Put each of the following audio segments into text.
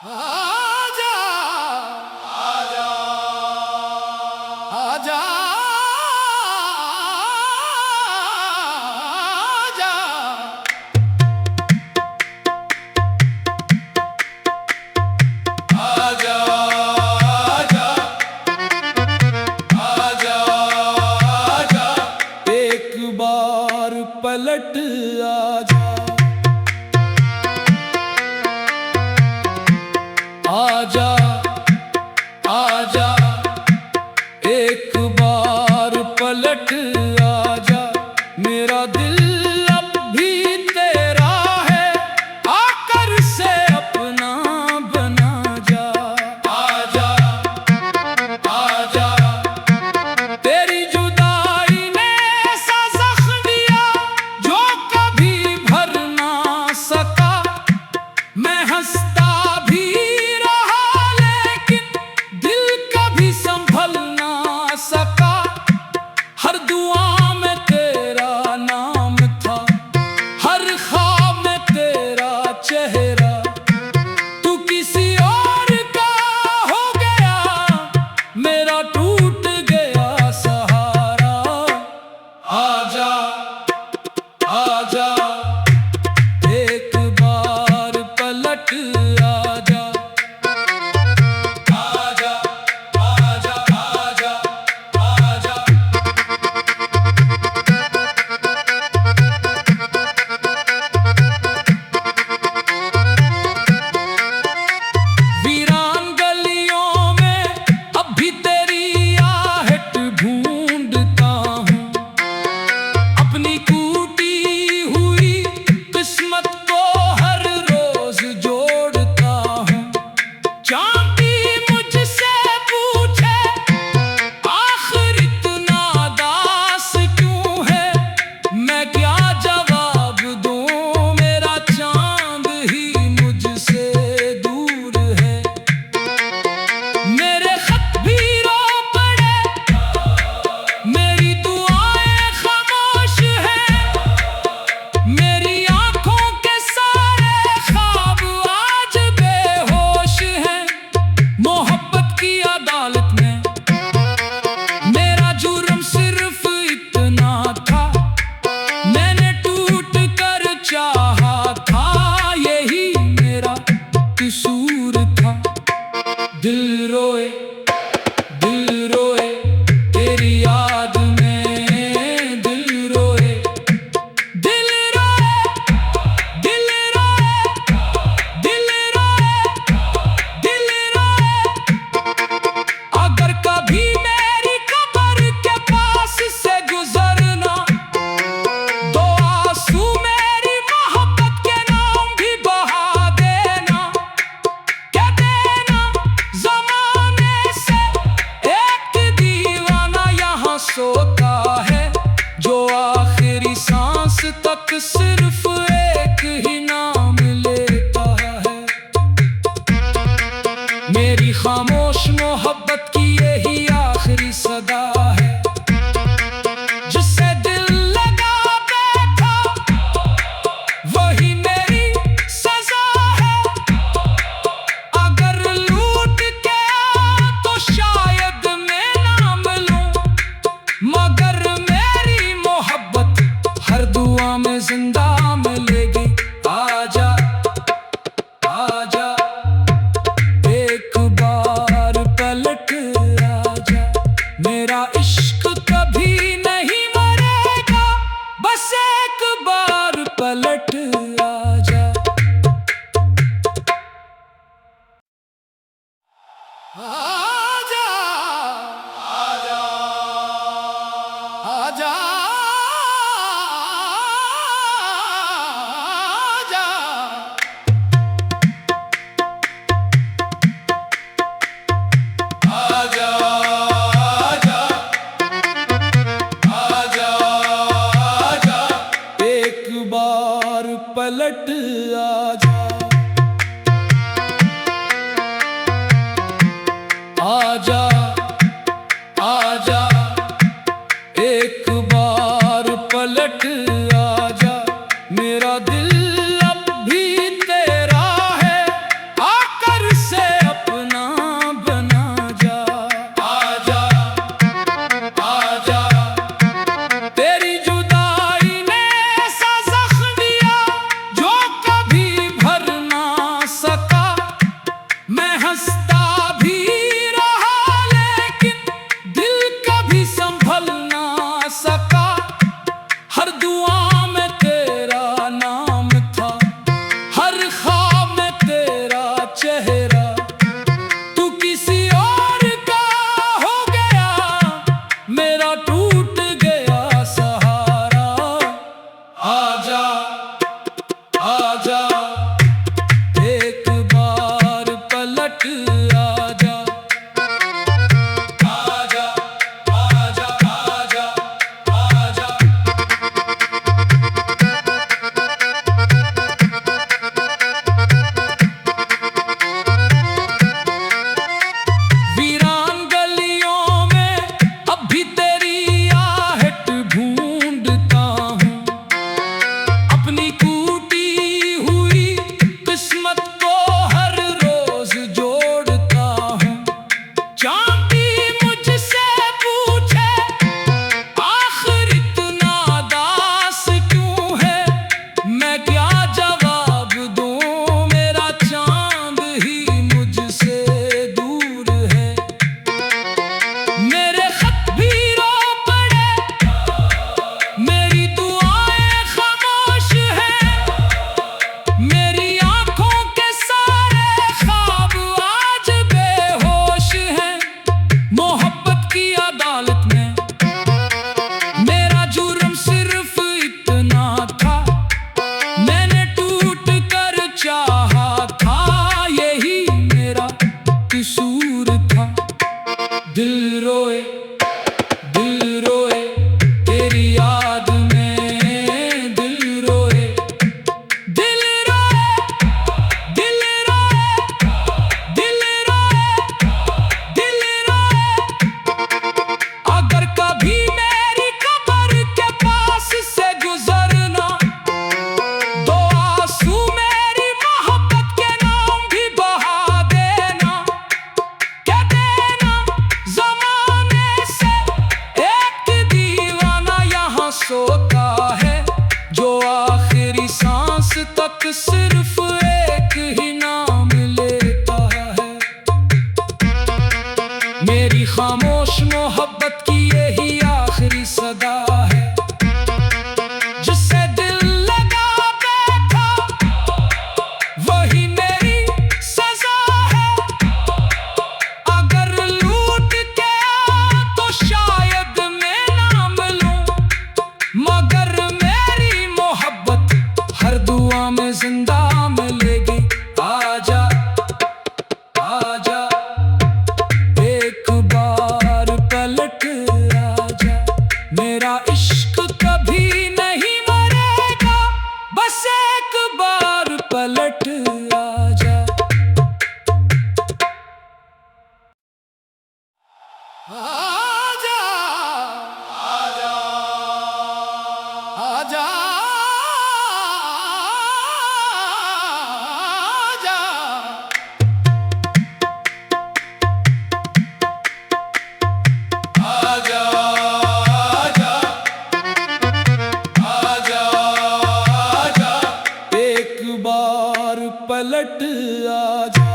आजा आजा आजा आजा आजा आजा आजा एक बार पलट आजा आजा आजा एक बार पलट आजा मेरा दिल अब भी तेरा है आकर से अपना बना जा आजा आजा तेरी जुदाई ने ऐसा जख्म दिया जो कभी भर ना सका मैं हंसता भी सका हर दुआ में तेरा नाम था हर ख्वाब में तेरा चेहरा तू किसी और का हो गया मेरा टूट गया सहारा आजा आजा एक बार पलट आजा दिल रोए तेरी याद में दिल रोए दिल रोए दिल रोए दिल रोए दिल रोए अगर कभी मेरी कब्र के पास से गुजरना तो आंसू मेरी मोहब्बत के नाम भी बहा देना क्या देना सोता है जो आखिरी सांस तक सिर्फ एक ही नाम लेता है मेरी खामोश मोहब्बत की यही आखिरी सदा है जिससे दिल लगा बैठा वही मेरी सजा है अगर लूट के तो शायद मैं नाम लूं मगर मेरी मोहब्बत हर दुआ में जिंदा मिलेगी आजा आजा एक बार पलट आजा। आजा आजा आजा पलट आजा।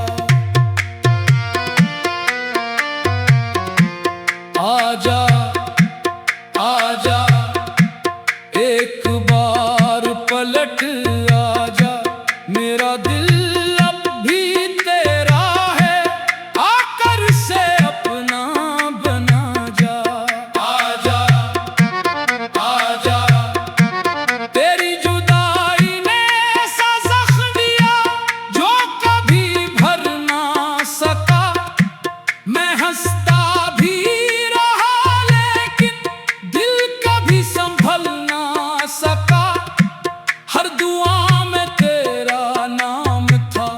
आजा आजा एक बार पलट आजा, मेरा दिल अब भी तेरा है, आकर से अपना बना जा। आजा आजा तेरी जुदाई ने ऐसा जख्म दिया जो कभी भर ना सका। मैं हंसता भी रहा लेकिन दिल कभी संभल ना सका। हर दुआ में तेरा नाम था,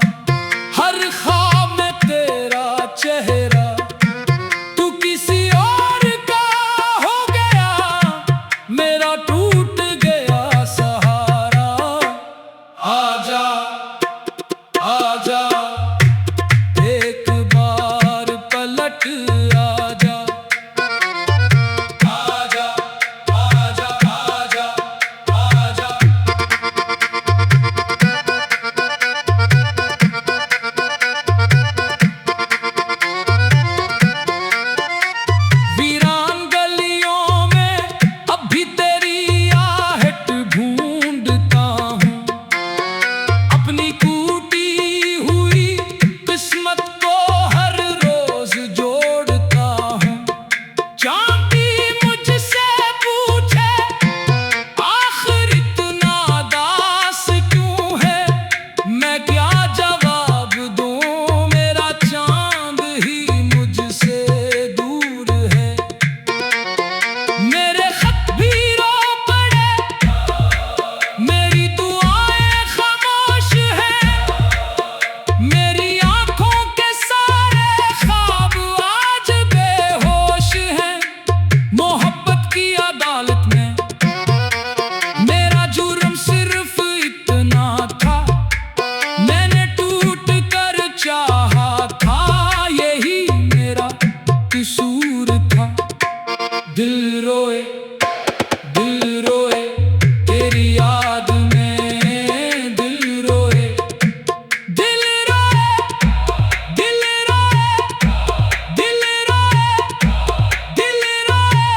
हर ख्वाब में तेरा चेहरा। तू किसी और का हो गया, मेरा टूट गया सहारा। आजा आजा एक बार पलट आजा। आजा आजा आजा आजा वीरान गलियों में अब भी तेरी आहट ढूंढता हूँ। अपनी टूटी हुई किस्मत को हर रोज जोड़ता हूँ। चांद भी मुझसे पूछे आखिर इतना दास क्यों है, मैं क्या जवाब दूँ, मेरा चांद ही मुझसे दूर है। मेरे खत भी रो पड़े, मेरी दुआएं खामोश हैं, मेरी आंखों के सारे ख्वाब आज बेहोश हैं। मोहब्बत की अदालत में मेरा जुर्म सिर्फ इतना था, मैंने टूट कर चाहा था, यही मेरा कसूर था। दिल रोए तेरी याद में, दिल रोए दिल रोए दिल रोए दिल रोए दिल रोए।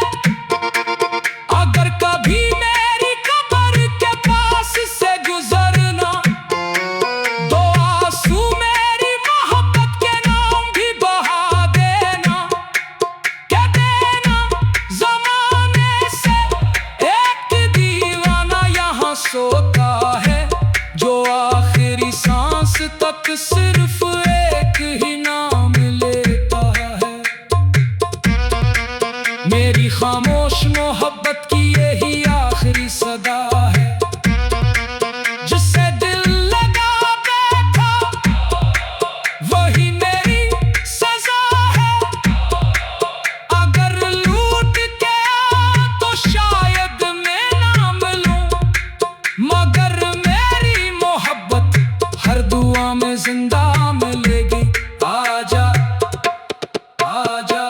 अगर कभी मेरी कब्र के पास से गुजरना, दो आंसू मेरी मोहब्बत के नाम भी बहा देना। कह देना ज़माने से एक दीवाना यहाँ सोता है, जो आखिरी सांस तक सिर्फ एक ही नाम लेता है। मेरी खामोश मोहब्बत की यही आखिरी सदा है, जिससे दिल लगा बैठा वही मेरी सजा है। अगर लूट के तो शायद मैं ना मिलूं, मगर मेरी मोहब्बत हर दुआ में जिंदा मिलेगी। आजा आजा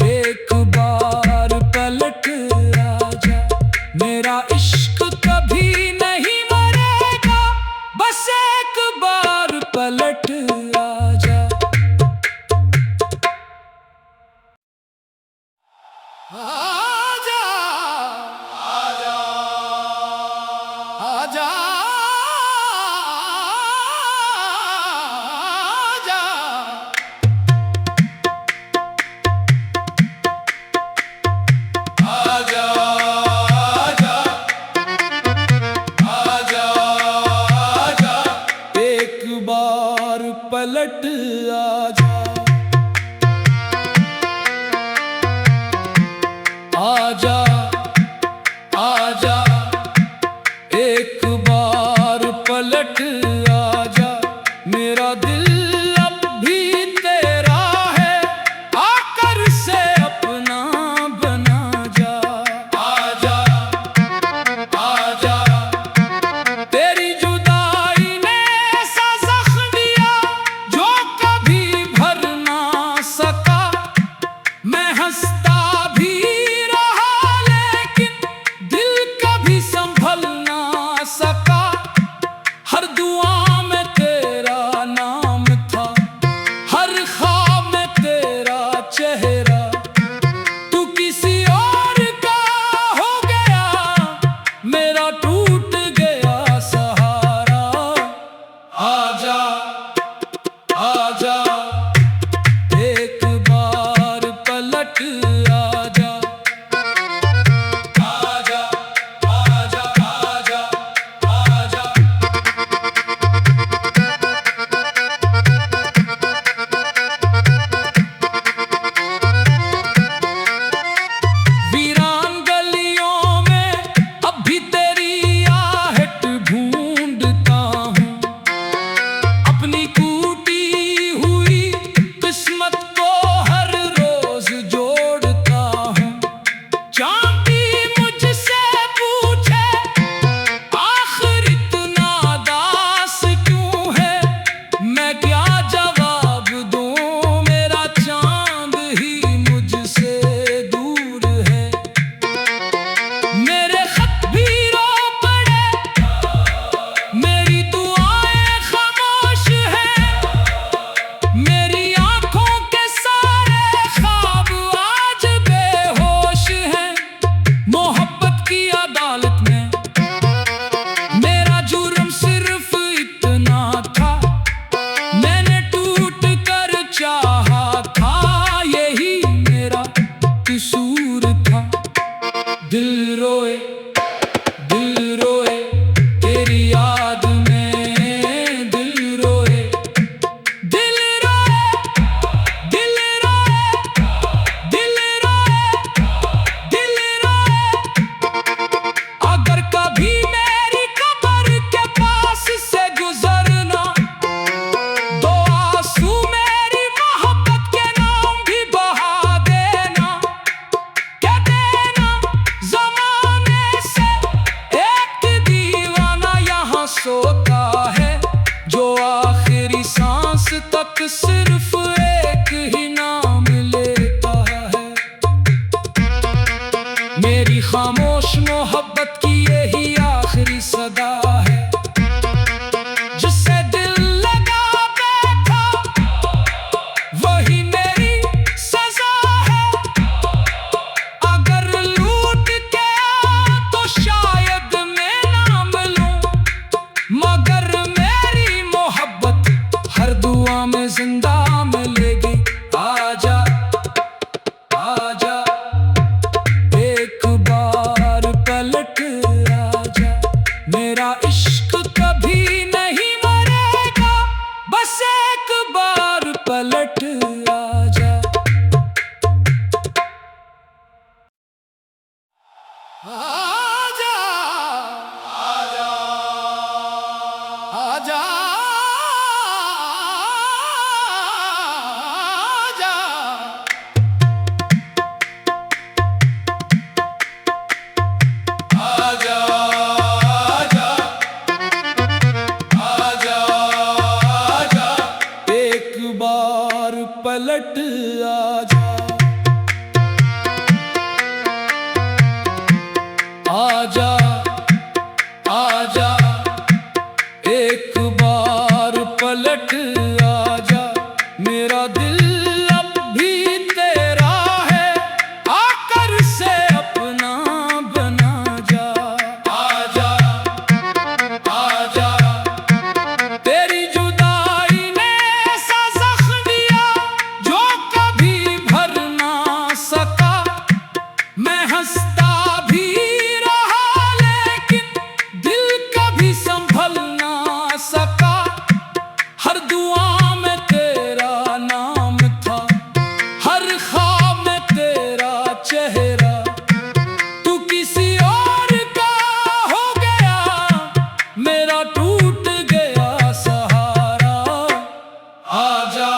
एक बार पलट आजा, मेरा इश्क कभी नहीं मरेगा, बस एक बार पलट आजा। आजा आजा आजा आजा आजा आजा आजा एक बार पलट आजा। आजा आजा एक बार पलट आजा। तक सिर्फ एक ही नाम लेता है। मेरी खामोश मोहब्बत की यही आखिरी सदा है। जिससे दिल लगा बैठा वही मेरी सजा है। अगर लूट के तो शायद मैं ना मिलूं, मगर मेरी मोहब्बत हर दुआ में जिंदा मिलेगी। आजा आजा एक बार पलट आजा, मेरा इश्क कभी नहीं मरेगा, बस एक बार पलट आजा। आजा आजा आजा आजा आजा आजा, एक बार पलट आजा। आजा आजा एक बार पलट आजा, मेरा दिल अब भी तेरा है, आकर से अपना बना जा। आजा आजा तेरी जुदाई ने ऐसा जख्म दिया जो कभी भर ना सका। मैं हंसता भी रहा लेकिन दिल कभी संभल ना सका। हर दुआ में तेरा नाम था, हर ख्वाब में तेरा चेहरा। तू किसी और का हो गया, मेरा टूट गया सहारा। आजा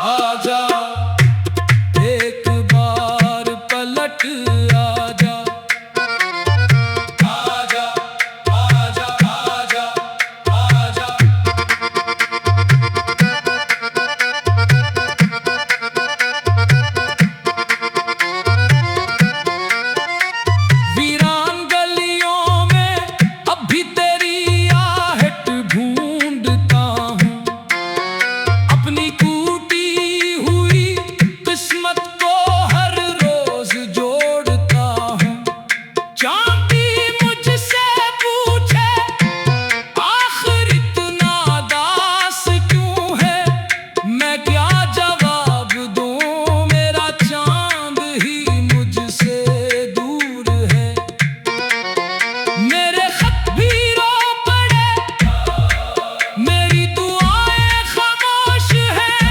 आजा एक बार पलट आजा। आजा आजा आजा आजा वीरान गलियों में अब भी तेरी आहट ढूंढता हूँ। अपनी टूटी हुई किस्मत को हर रोज जोड़ता हूँ। चांदी मुझसे पूछे आखिर इतना दास क्यों है, मैं क्या जवाब दूं, मेरा चांद ही मुझसे दूर है। मेरे खत भी रो पड़े, मेरी दुआएं खामोश हैं।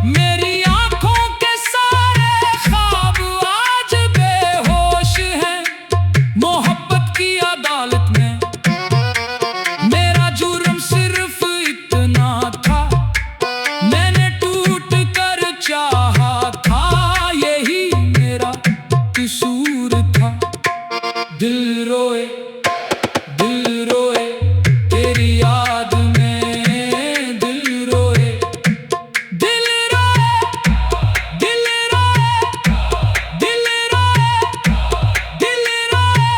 मेरी आंखों के सारे ख्वाब आज बेहोश हैं। मोहब्बत की अदालत में मेरा जुर्म सिर्फ इतना था, मैंने टूट कर चाहा था, यही मेरा कसूर था। दिल रोए तेरी याद में, दिल रोए दिल रोए दिल रोए दिल रोए दिल रोए।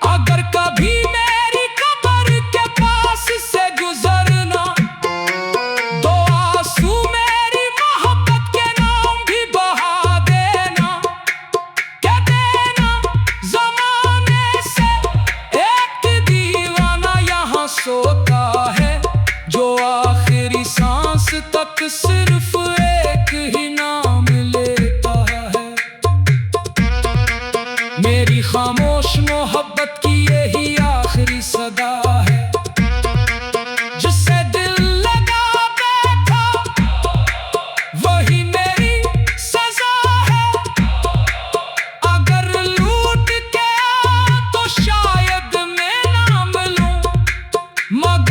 अगर कभी मेरी कब्र के पास से गुजरना, तो आंसू मेरी मोहब्बत के नाम भी बहा देना। कह देना जमाने से एक दीवाना यहाँ सोता है, जो आखिरी सांस तक सिर्फ एक ही नाम लेता है। मेरी खामोश मोहब्बत की यही आखिरी सदा है। जिससे दिल लगा बैठा वही मेरी सजा है। अगर लूट के तो शायद मैं ना मिलूं, मगर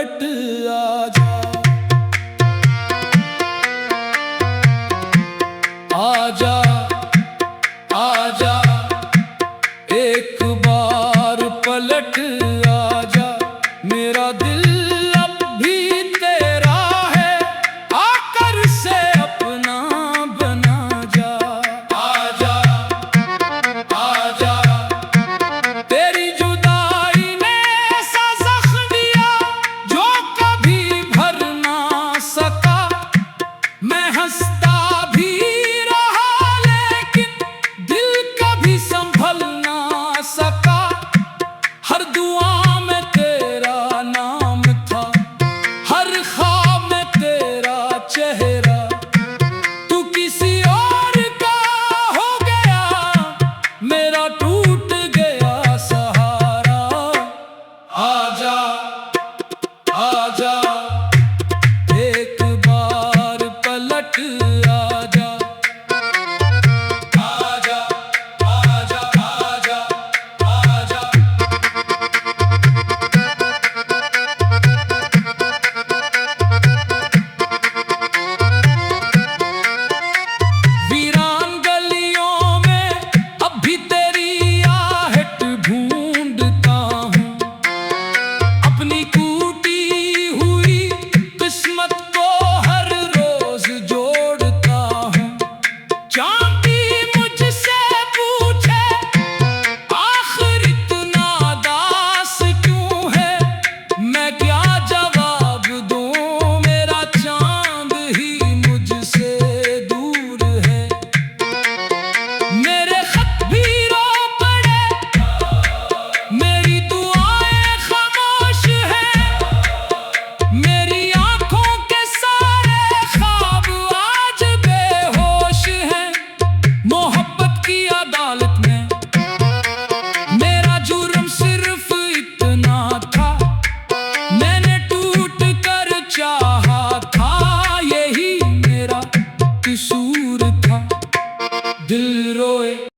पलट आजा, आजा आजा एक बार पलट आजा, मेरा दिल अब भी तेरा है, आकर से अपना बना जा। आजा आजा तेरी जुदाई ने ऐसा जख्म दिया जो कभी भर ना सका, मैं हंसता भी संभल ना सका, हर दुआ में तेरा नाम था, हर ख्वाब में तेरा चेहरा, तू किसी और का हो गया, मेरा टूट गया सहारा। आजा आजा एक बार पलट आजा, कसूर था, दिल रोए।